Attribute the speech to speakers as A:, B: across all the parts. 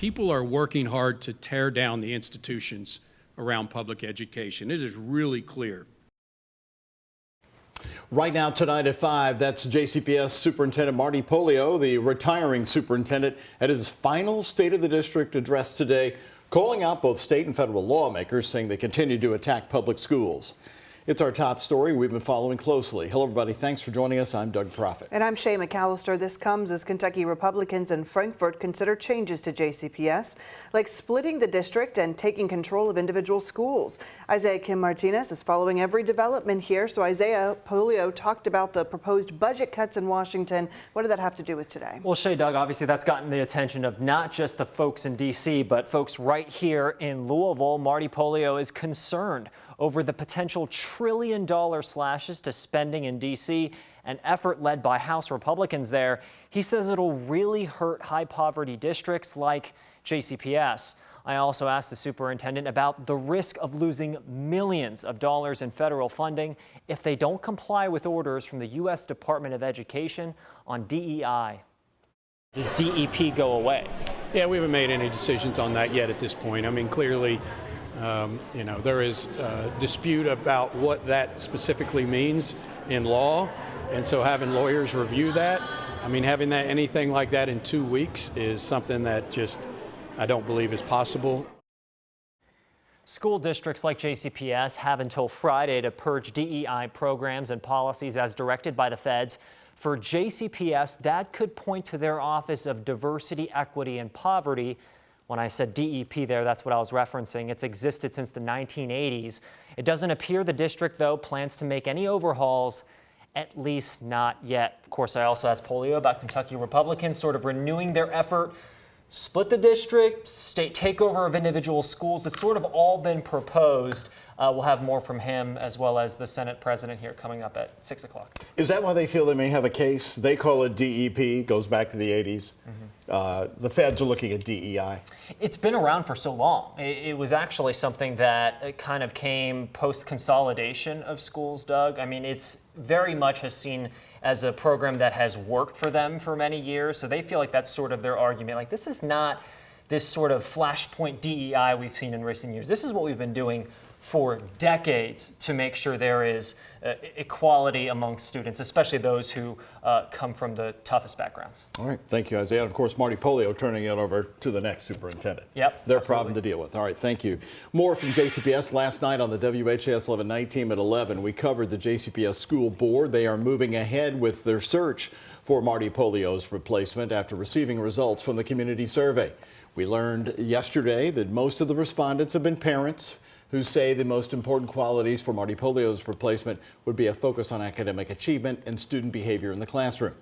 A: people are working hard to tear down the institutions around public education. It is really clear.
B: Right now, tonight at 5, that's JCPS Superintendent Marty Pollio, the retiring superintendent, at his final State of the District address today, calling out both state and federal lawmakers, saying they continue to attack public schools. It's our top story we've been following closely. Hello, everybody. Thanks for joining us. I'm Doug Proffitt.
C: And I'm Shay McAllister. This comes as Kentucky Republicans in Frankfort consider changes to JCPS, like splitting the district and taking control of individual schools. Isaiah Kim Martinez is following every development here. So Isaiah, Pollio talked about the proposed budget cuts in Washington. What did that have to do with today?
D: Well, Shay, Doug, obviously that's gotten the attention of not just the folks in D.C., but folks right here in Louisville. Marty Pollio is concerned over the potential trillion-dollar slashes to spending in D.C., an effort led by House Republicans there. He says it'll really hurt high-poverty districts like JCPS. I also asked the superintendent about the risk of losing millions of dollars in federal funding if they don't comply with orders from the U.S. Department of Education on DEI. Does DEP go away?
A: Yeah, we haven't made any decisions on that yet at this point. I mean, clearly, there is a dispute about what that specifically means in law, and so having lawyers review that, I mean, having that anything like that in 2 weeks is something that just I don't believe is possible.
D: School districts like JCPS have until Friday to purge DEI programs and policies as directed by the feds. For JCPS, that could point to their Office of Diversity, Equity, and Poverty. When I said DEP there, that's what I was referencing. It's existed since the 1980s. It doesn't appear the district, though, plans to make any overhauls, at least not yet. Of course, I also asked Pollio about Kentucky Republicans sort of renewing their effort, split the district, state takeover of individual schools. It's sort of all been proposed. We'll have more from him as well as the Senate president here coming up at 6 o'clock.
B: Is that why they feel they may have a case? They call it DEP, goes back to the 80s. The feds are looking at DEI.
D: It's been around for so long. It was actually something that kind of came post-consolidation of schools, Doug. I mean, it's very much has seen as a program that has worked for them for many years. So they feel like that's sort of their argument. Like, this is not this sort of flashpoint DEI we've seen in recent years. This is what we've been doing for decades to make sure there is equality among students, especially those who come from the toughest backgrounds.
B: All right, thank you, Isaiah. And of course, Marty Pollio turning it over to the next superintendent.
D: Yep,
B: their
D: absolutely.
B: problem to deal with. All right, thank you. More from JCPS last night on the WHAS11 night team at 11. We covered the JCPS school board. They are moving ahead with their search for Marty Pollio's replacement after receiving results from the community survey. We learned yesterday that most of the respondents have been parents who say the most important qualities for Marty Pollio's replacement would be a focus on academic achievement and student behavior in the classroom.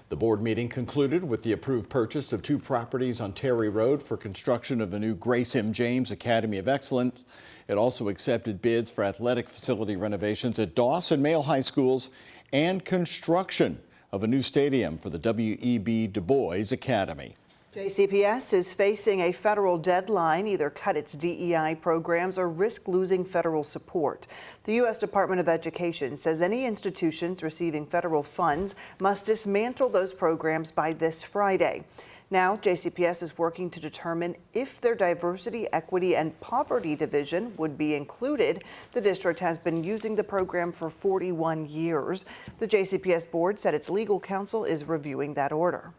B: The board meeting concluded with the approved purchase of 2 properties on Terry Road for construction of the new Grace M. James Academy of Excellence. It also accepted bids for athletic facility renovations at Doss and Male High Schools and construction of a new stadium for the W.E.B. Du Bois Academy.
C: JCPS is facing a federal deadline, either cut its DEI programs or risk losing federal support. The U.S. Department of Education says any institutions receiving federal funds must dismantle those programs by this Friday. Now, JCPS is working to determine if their diversity, equity, and poverty division would be included. The district has been using the program for 41 years. The JCPS board said its legal counsel is reviewing that order.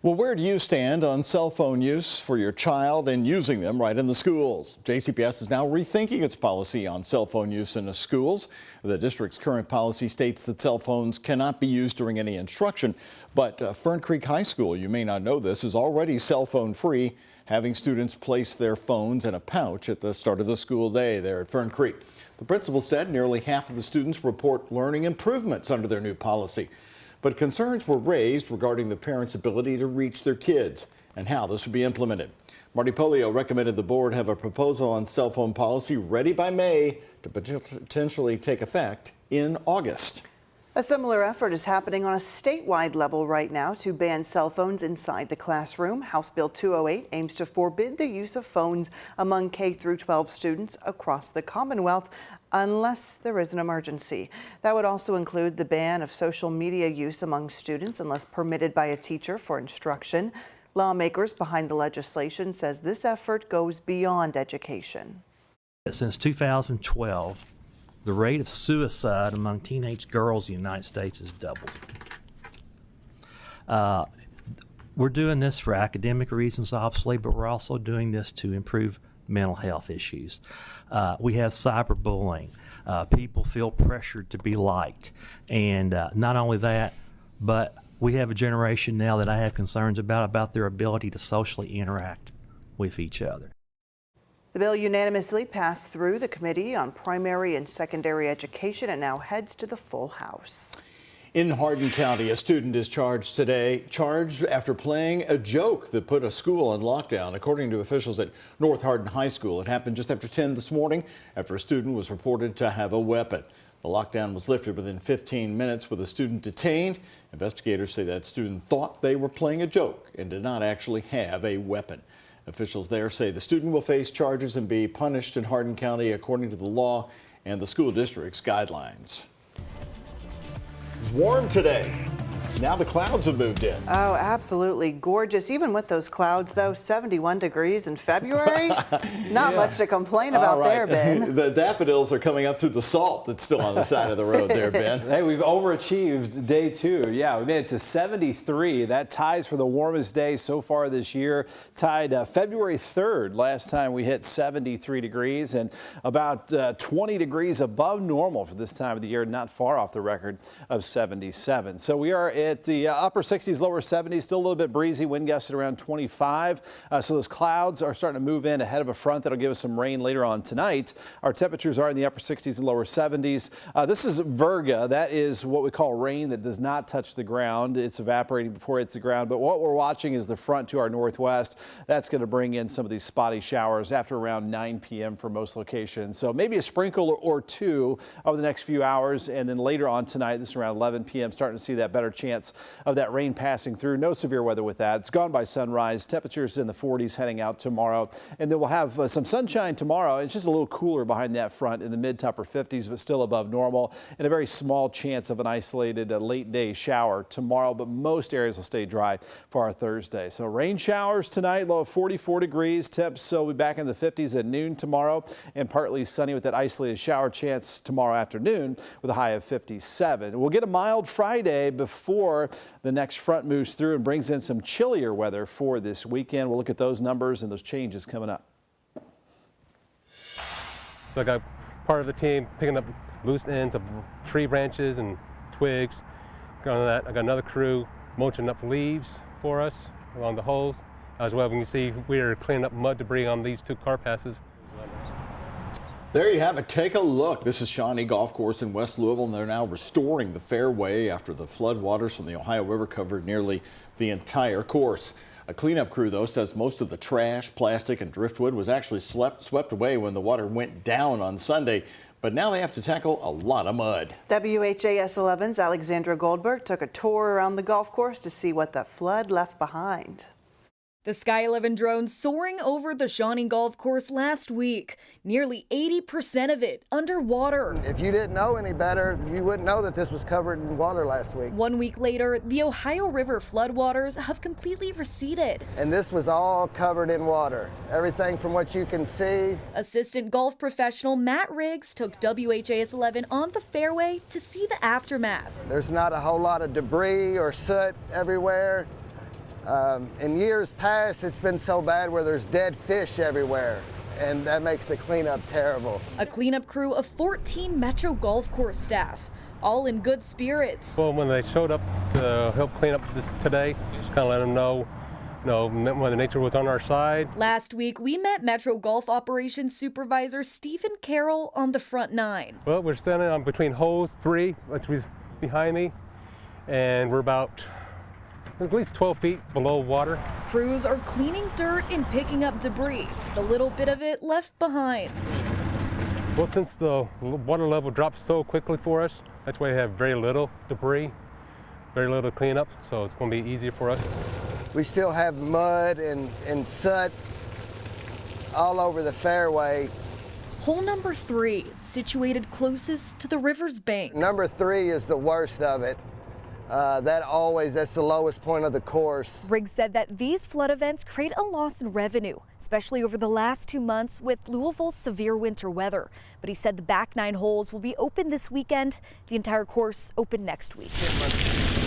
B: Well, where do you stand on cell phone use for your child and using them right in the schools? JCPS is now rethinking its policy on cell phone use in the schools. The district's current policy states that cell phones cannot be used during any instruction, but Fern Creek High School, you may not know this, is already cell phone free, having students place their phones in a pouch at the start of the school day there at Fern Creek. The principal said nearly half of the students report learning improvements under their new policy. But concerns were raised regarding the parents' ability to reach their kids and how this would be implemented. Marty Pollio recommended the board have a proposal on cell phone policy ready by May to potentially take effect in August.
C: A similar effort is happening on a statewide level right now to ban cell phones inside the classroom. House Bill 208 aims to forbid the use of phones among K-12 students across the Commonwealth unless there is an emergency. That would also include the ban of social media use among students unless permitted by a teacher for instruction. Lawmakers behind the legislation says this effort goes beyond education.
E: Since 2012, the rate of suicide among teenage girls in the United States has doubled. We're doing this for academic reasons, obviously, but we're also doing this to improve mental health issues. We have cyberbullying. People feel pressured to be liked. And not only that, but we have a generation now that I have concerns about their ability to socially interact with each other.
C: The bill unanimously passed through the Committee on Primary and Secondary Education and now heads to the full House.
B: In Hardin County, a student is charged after playing a joke that put a school in lockdown. According to officials at North Hardin High School, it happened just after 10 this morning after a student was reported to have a weapon. The lockdown was lifted within 15 minutes with a student detained. Investigators say that student thought they were playing a joke and did not actually have a weapon. Officials there say the student will face charges and be punished in Hardin County according to the law and the school district's guidelines. It's warm today. Now the clouds have moved in.
C: Oh, absolutely gorgeous. Even with those clouds, though, 71 degrees in February. Not much to complain about there, Ben.
B: The daffodils are coming up through the salt that's still on the side of the road there, Ben.
F: Hey, we've overachieved day 2. Yeah, we made it to 73. That ties for the warmest day so far this year. Tied February 3rd, last time we hit 73 degrees, and about 20 degrees above normal for this time of the year, not far off the record of 77. So we are at the upper 60s, lower 70s, still a little bit breezy, wind gusts at around 25. So those clouds are starting to move in ahead of a front that'll give us some rain later on tonight. Our temperatures are in the upper 60s and lower 70s. This is Virga. That is what we call rain that does not touch the ground. It's evaporating before it hits the ground. But what we're watching is the front to our northwest. That's going to bring in some of these spotty showers after around 9 p.m. for most locations. So maybe a sprinkle or two over the next few hours. And then later on tonight, this is around 11 p.m., starting to see that better chance of that rain passing through. No severe weather with that. It's gone by sunrise. Temperatures in the 40s heading out tomorrow. And then we'll have some sunshine tomorrow. It's just a little cooler behind that front in the mid to upper 50s, but still above normal. And a very small chance of an isolated late day shower tomorrow, but most areas will stay dry for our Thursday. So rain showers tonight, low of 44 degrees. Temps will be back in the 50s at noon tomorrow, and partly sunny with that isolated shower chance tomorrow afternoon with a high of 57. We'll get a mild Friday before the next front moves through and brings in some chillier weather for this weekend. We'll look at those numbers and those changes coming up.
G: So I got part of the team picking up loose ends of tree branches and twigs. Got that. I got another crew mulching up leaves for us along the holes. As well, you can see we're cleaning up mud debris on these 2 car passes.
B: There you have it. Take a look. This is Shawnee Golf Course in West Louisville, and they're now restoring the fairway after the flood waters from the Ohio River covered nearly the entire course. A cleanup crew, though, says most of the trash, plastic, and driftwood was actually swept away when the water went down on Sunday. But now they have to tackle a lot of mud.
C: WHAS11's Alexandra Goldberg took a tour around the golf course to see what the flood left behind.
H: The Sky 11 drone soaring over the Shawnee Golf Course last week, nearly 80% of it underwater.
I: If you didn't know any better, you wouldn't know that this was covered in water last week.
H: 1 week later, the Ohio River floodwaters have completely receded.
I: And this was all covered in water. Everything from what you can see.
H: Assistant golf professional Matt Riggs took WHAS 11 on the fairway to see the aftermath.
I: There's not a whole lot of debris or soot everywhere. In years past, it's been so bad where there's dead fish everywhere, and that makes the cleanup terrible.
H: A cleanup crew of 14 Metro Golf Course staff, all in good spirits.
G: Well, when they showed up to help clean up this today, kind of let them know, Mother Nature was on our side.
H: Last week, we met Metro Golf Operations Supervisor Stephen Carroll on the front 9.
G: Well, we're standing on between holes 3, which was behind me, and we're about at least 12 feet below water.
H: Crews are cleaning dirt and picking up debris, the little bit of it left behind.
G: Well, since the water level dropped so quickly for us, that's why we have very little debris, very little cleanup, so it's going to be easier for us.
I: We still have mud and soot all over the fairway.
H: Hole number 3, situated closest to the river's bank.
I: Number 3 is the worst of it. That's the lowest point of the course.
J: Riggs said that these flood events create a loss in revenue, especially over the last 2 months with Louisville's severe winter weather. But he said the back 9 holes will be open this weekend, the entire course open next week.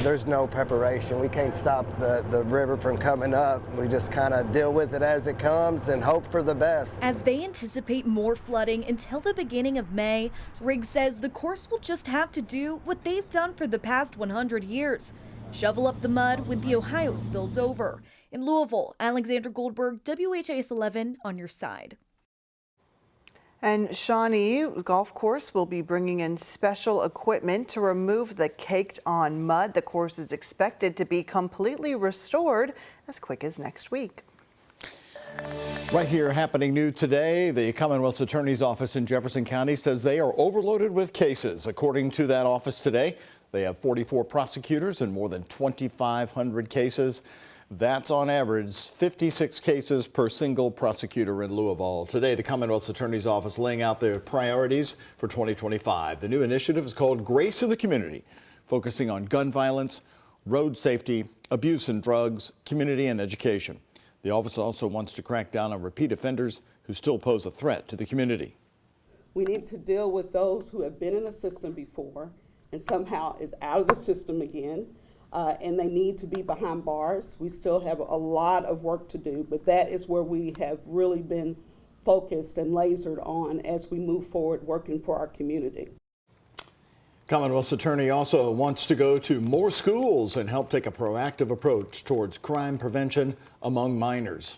I: There's no preparation. We can't stop the river from coming up. We just kind of deal with it as it comes and hope for the best.
H: As they anticipate more flooding until the beginning of May, Riggs says the course will just have to do what they've done for the past 100 years. Shovel up the mud when the Ohio spills over. In Louisville, Alexandra Goldberg, WHAS11 on your side.
C: And Shawnee Golf Course will be bringing in special equipment to remove the caked-on mud. The course is expected to be completely restored as quick as next week.
B: Right here, happening new today, the Commonwealth's Attorney's Office in Jefferson County says they are overloaded with cases. According to that office today, they have 44 prosecutors and more than 2,500 cases. That's on average 56 cases per single prosecutor in Louisville. Today, the Commonwealth's Attorney's Office laying out their priorities for 2025. The new initiative is called Grace in the Community, focusing on gun violence, road safety, abuse and drugs, community and education. The office also wants to crack down on repeat offenders who still pose a threat to the community.
K: We need to deal with those who have been in the system before and somehow is out of the system again. And they need to be behind bars. We still have a lot of work to do, but that is where we have really been focused and lasered on as we move forward working for our community.
B: Commonwealth's attorney also wants to go to more schools and help take a proactive approach towards crime prevention among minors.